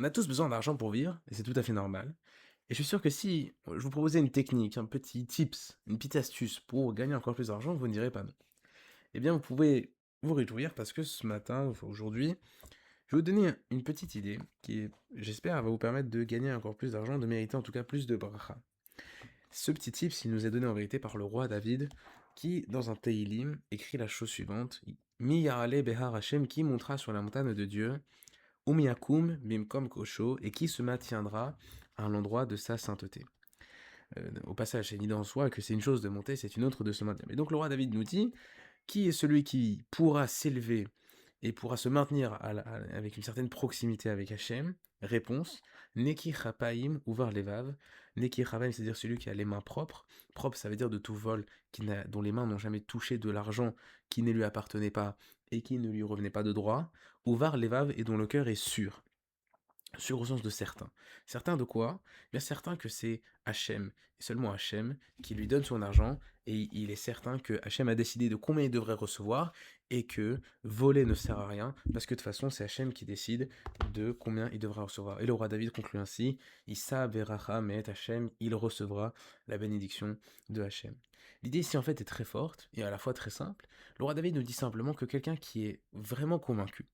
On a tous besoin d'argent pour vivre, et c'est tout à fait normal. Et je suis sûr que si je vous proposais une technique, un petit tips, une petite astuce pour gagner encore plus d'argent, vous ne direz pas non. Eh bien, vous pouvez vous réjouir parce que ce matin, enfin aujourd'hui, je vais vous donner une petite idée qui, j'espère, va vous permettre de gagner encore plus d'argent, de mériter en tout cas plus de bracha. Ce petit tips, il nous est donné en vérité par le roi David, qui, dans un Teilim, écrit la chose suivante: Mi yarale behar Hashem, qui montera sur la montagne de Dieu, Umiakum Bimkom Kosho, et qui se maintiendra à l'endroit de sa sainteté. Au passage, c'est une idée en soi que c'est une chose de monter, c'est une autre de se maintenir. Mais donc le roi David nous dit: qui est celui qui pourra s'élever et pourra se maintenir avec une certaine proximité avec Hachem? Réponse: Neki Chapaim Uvar Levav. Neki Chapaim, c'est-à-dire celui qui a les mains propres. Propre, ça veut dire de tout vol, dont les mains n'ont jamais touché de l'argent qui ne lui appartenait pas et qui ne lui revenait pas de droit. Uvar Levav, et dont le cœur est sûr. Sûr au sens de certains. Certains de quoi? Bien certain que c'est Hachem, et seulement Hachem, qui lui donne son argent, et il est certain que Hachem a décidé de combien il devrait recevoir, et que voler ne sert à rien, parce que de toute façon c'est Hachem qui décide de combien il devra recevoir. Et le roi David conclut ainsi: Issa beracha me'et Hachem, il recevra la bénédiction de Hachem. L'idée ici en fait est très forte, et à la fois très simple. Le roi David nous dit simplement que quelqu'un qui est vraiment convaincu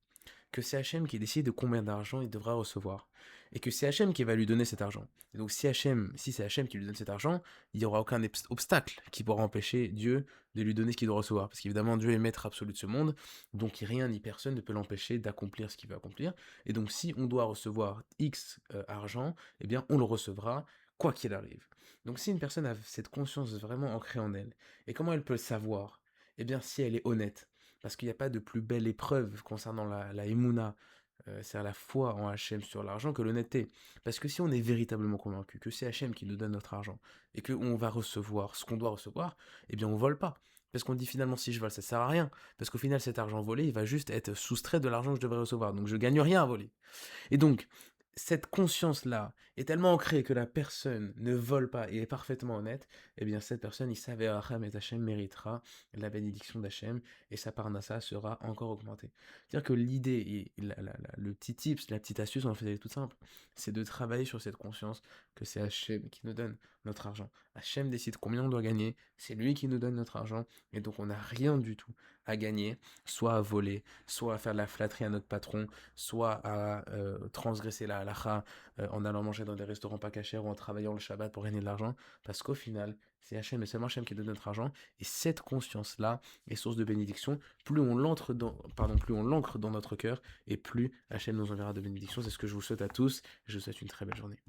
que c'est Hachem qui décide de combien d'argent il devra recevoir. Et que c'est Hachem qui va lui donner cet argent. Et donc si c'est Hachem qui lui donne cet argent, il n'y aura aucun obstacle qui pourra empêcher Dieu de lui donner ce qu'il doit recevoir. Parce qu'évidemment, Dieu est maître absolu de ce monde, donc rien ni personne ne peut l'empêcher d'accomplir ce qu'il veut accomplir. Et donc si on doit recevoir X argent, eh bien on le recevra quoi qu'il arrive. Donc si une personne a cette conscience vraiment ancrée en elle, et comment elle peut le savoir? Eh bien si elle est honnête. Parce qu'il n'y a pas de plus belle épreuve concernant la Emouna, c'est à la foi en Hachem sur l'argent, que l'honnêteté. Parce que si on est véritablement convaincu que c'est Hachem qui nous donne notre argent, et qu'on va recevoir ce qu'on doit recevoir, eh bien on vole pas. Parce qu'on dit finalement, si je vole, ça sert à rien. Parce qu'au final, cet argent volé, il va juste être soustrait de l'argent que je devrais recevoir. Donc je gagne rien à voler. Et donc, cette conscience-là est tellement ancrée que la personne ne vole pas et est parfaitement honnête, eh bien cette personne, il s'avère Hacham et Hachem méritera la bénédiction d'Hachem et sa parnassa sera encore augmentée. C'est-à-dire que l'idée et le petit tips, la petite astuce, en fait, elle est toute simple. C'est de travailler sur cette conscience que c'est Hachem qui nous donne notre argent. Hachem décide combien on doit gagner, c'est lui qui nous donne notre argent, et donc on n'a rien du tout à gagner, soit à voler, soit à faire de la flatterie à notre patron, soit à transgresser la halakha en allant manger dans des restaurants pas cachers ou en travaillant le Shabbat pour gagner de l'argent, parce qu'au final, c'est Hachem et seulement Hachem qui donne notre argent, et cette conscience-là est source de bénédiction. Plus on l'ancre dans notre cœur, et plus Hachem nous enverra de bénédictions. C'est ce que je vous souhaite à tous, et je vous souhaite une très belle journée.